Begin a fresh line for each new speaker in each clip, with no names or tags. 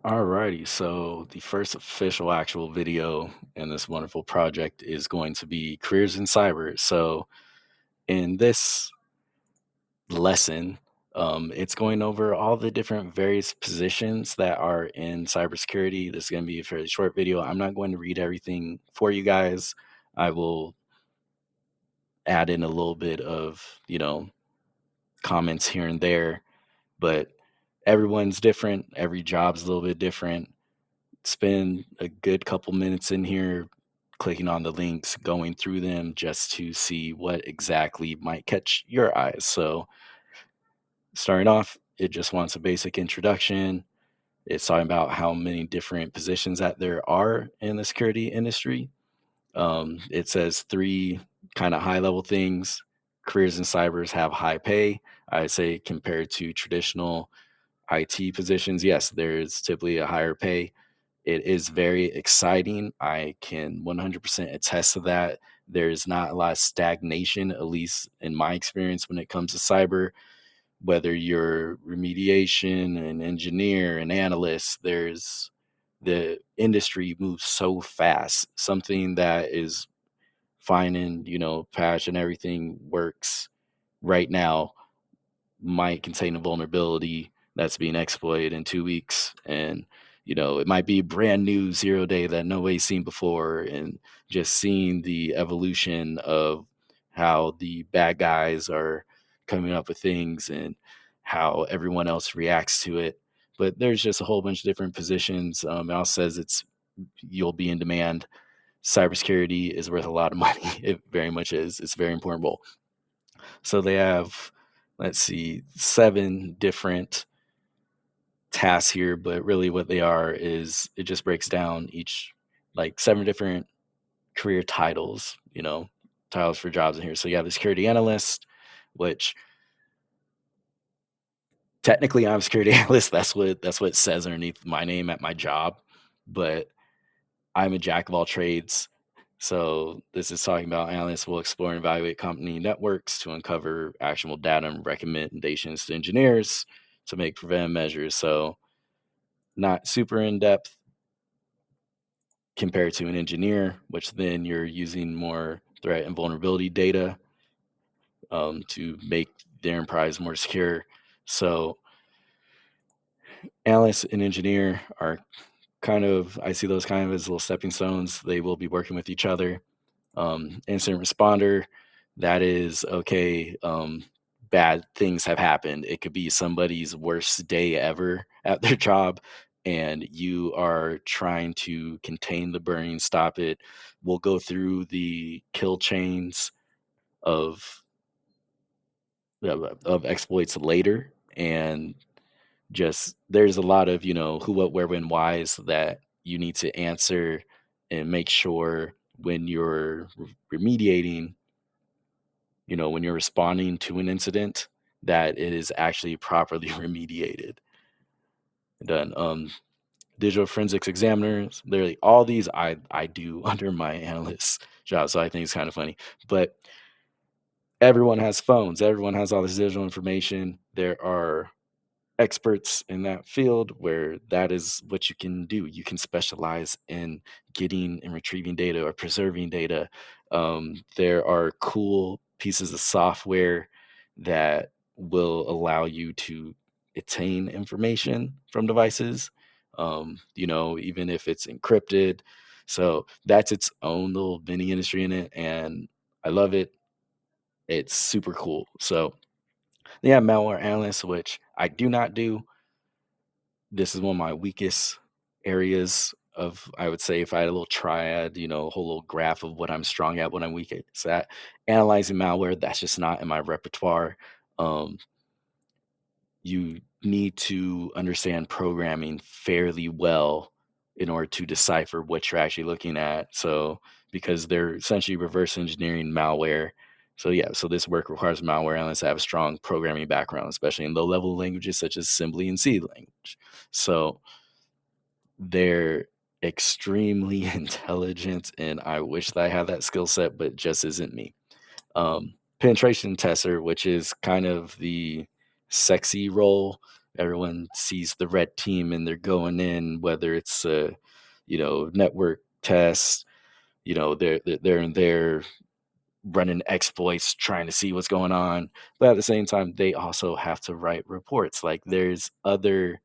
Alrighty, so the first official actual video in this wonderful project is going to be careers in cyber. So in this lesson, it's going over all the different various positions that are in cybersecurity. This is going to be a fairly short video. I'm not going to read everything for you guys. I will add in a little bit of, comments here and there, but everyone's different. Every job's a little bit different. Spend a good couple minutes in here clicking on the links, going through them just to see what exactly might catch your eyes. So, starting off, it just wants a basic introduction. It's talking about how many different positions that there are in the security industry. It says three kind of high level things. Careers in cybers have high pay. I say compared to traditional IT positions, yes, there's typically a higher pay. It is very exciting. I can 100% attest to that. There's not a lot of stagnation, at least in my experience, when it comes to cyber. Whether you're remediation, an engineer, an analyst, the industry moves so fast. Something that is fine and patch and everything works right now might contain a vulnerability that's being exploited in 2 weeks. And, it might be brand new 0 day that nobody's seen before. And just seeing the evolution of how the bad guys are coming up with things and how everyone else reacts to it. But there's just a whole bunch of different positions. It also says you'll be in demand. Cybersecurity is worth a lot of money. It very much is. It's a very important role. So they have, let's see, 7 different tasks here, but really what they are is it just breaks down each, like 7 different career titles, titles for jobs in here. So you have the security analyst, which technically I'm a security analyst. That's what it says underneath my name at my job, but I'm a jack of all trades. So this is talking about analysts will explore and evaluate company networks to uncover actionable data and recommendations to engineers to make preventive measures. So not super in depth compared to an engineer, which then you're using more threat and vulnerability data to make the enterprise more secure. So analyst and engineer are I see those kind of as little stepping stones. They will be working with each other. Incident responder, that is okay. Bad things have happened. It could be somebody's worst day ever at their job, and you are trying to contain the burning, stop it. We'll go through the kill chains of of exploits later, and just there's a lot of who, what, where, when, whys that you need to answer and make sure when you're remediating, when you're responding to an incident, that it is actually properly remediated. Done. Digital forensics examiners, literally all these I do under my analyst job. So I think it's kind of funny. But everyone has phones, everyone has all this digital information. There are experts in that field where that is what you can do. You can specialize in getting and retrieving data or preserving data. There are cool pieces of software that will allow you to attain information from devices, even if it's encrypted. So that's its own little mini industry in it. And I love it. It's super cool. So, yeah, malware analyst, which I do not do. This is one of my weakest areas of, I would say, if I had a little triad, a whole little graph of what I'm strong at, what I'm weak at. So that analyzing malware, that's just not in my repertoire. Um, you need to understand programming fairly well in order to decipher what you're actually looking at. So because they're essentially reverse engineering malware. So yeah, so this work requires malware analysts to have a strong programming background, especially in low level languages such as assembly and C language. So they're extremely intelligent, and I wish that I had that skill set, but it just isn't me. Penetration tester, which is kind of the sexy role. everyone sees the red team and they're going in, whether it's a, network test, they're in there running exploits trying to see what's going on. But at the same time, they also have to write reports. Like there's other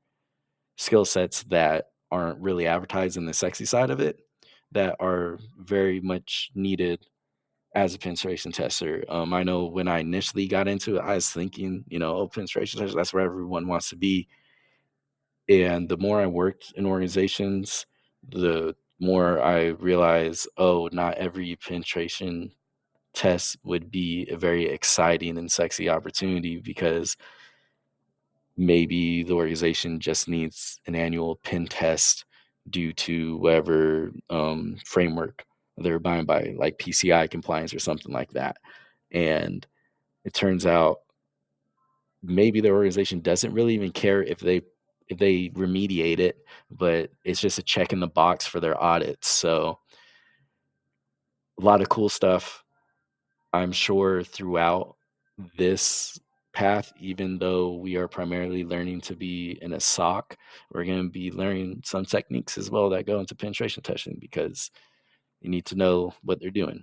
skill sets that aren't really advertised in the sexy side of it that are very much needed as a penetration tester. I know when I initially got into it, I was thinking, oh, penetration tester, that's where everyone wants to be. And the more I worked in organizations, the more I realized, oh, not every penetration test would be a very exciting and sexy opportunity, because maybe the organization just needs an annual pen test due to whatever framework they're abiding by, like PCI compliance or something like that. And it turns out maybe the organization doesn't really even care if they remediate it, but it's just a check in the box for their audits. So a lot of cool stuff, I'm sure, throughout this path. Even though we are primarily learning to be in a SOC, we're going to be learning some techniques as well that go into penetration testing, because you need to know what they're doing.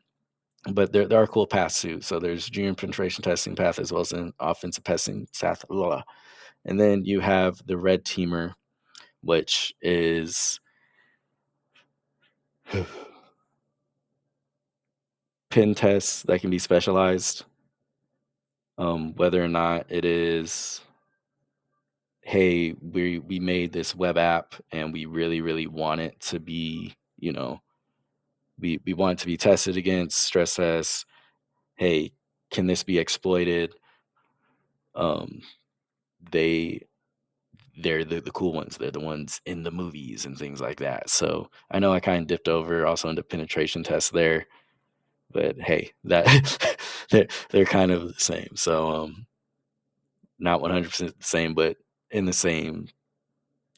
But there are cool paths too. So there's junior penetration testing path as well as an offensive testing path. And then you have the red teamer, which is pen tests that can be specialized. Whether or not it is, hey, we made this web app and we really, really want it to be, we want it to be tested against stress tests. Hey, can this be exploited? Um, they they're the cool ones. They're the ones in the movies and things like that. So I know I kind of dipped over also into penetration tests there, but hey, that they're kind of the same. So not 100% the same, but in the same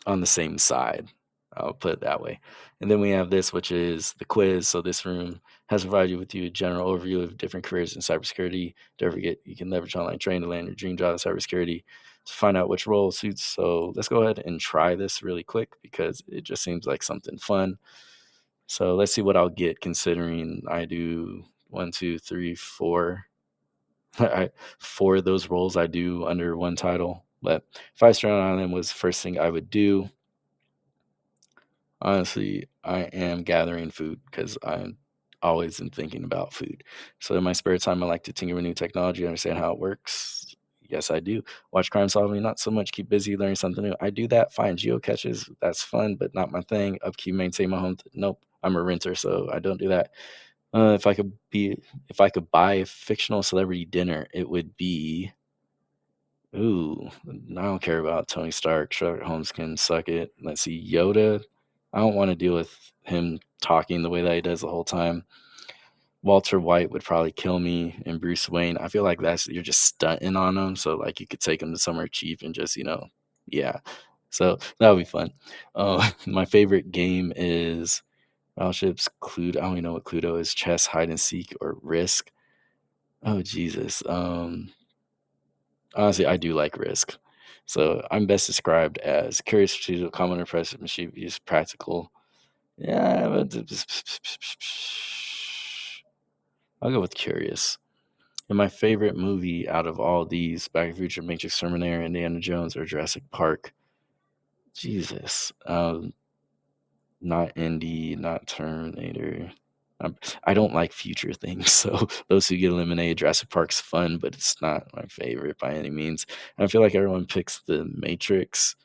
on the same side. I'll put it that way. And then we have this, which is the quiz. So this room has provided you with a general overview of different careers in cybersecurity. Don't forget, you can leverage online training to land your dream job in cybersecurity to find out which role suits. So let's go ahead and try this really quick because it just seems like something fun. So let's see what I'll get, considering I do one, two, three, four. Four of those roles I do under one title. But if I started on them, was the first thing I would do. Honestly, I am gathering food because I'm always in thinking about food. So in my spare time, I like to tinker with new technology, understand how it works. Yes, I do. Watch crime solving, not so much. Keep busy learning something new. I do that. Find geocaches, that's fun, but not my thing. Upkeep, maintain my home. Nope, I'm a renter, so I don't do that. If I could buy a fictional celebrity dinner, it would be. Ooh, I don't care about Tony Stark. Sherlock Holmes can suck it. Let's see, Yoda. I don't want to deal with him talking the way that he does the whole time. Walter White would probably kill me, and Bruce Wayne. I feel like that's you're just stunting on him. So like you could take him to somewhere cheap and just yeah. So that would be fun. My favorite game is Battleship's Cluedo. I don't even know what Cluedo is. Chess, hide and seek, or Risk. Oh Jesus. Honestly, I do like Risk. So I'm best described as curious, strategic, common, impressive, mischievous, practical. Yeah, but I'll go with curious. And my favorite movie out of all these, Back to the Future, Matrix, Terminator, Indiana Jones, or Jurassic Park. Jesus. Not Indy, not Terminator. I don't like future things, so those who get eliminated. Jurassic Park's fun, but it's not my favorite by any means. And I feel like everyone picks the Matrix.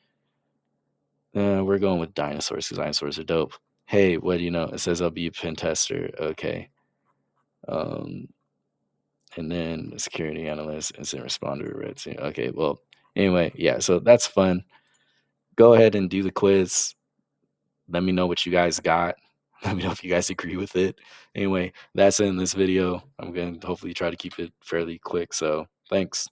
We're going with dinosaurs because dinosaurs are dope. Hey, what do you know? It says I'll be a pen tester. Okay. Um, and then a security analyst, incident responder, red team. Okay, well, anyway, yeah, so that's fun. Go ahead and do the quiz. Let me know what you guys got. Let me know if you guys agree with it. Anyway, that's it in this video. I'm going to hopefully try to keep it fairly quick. So thanks.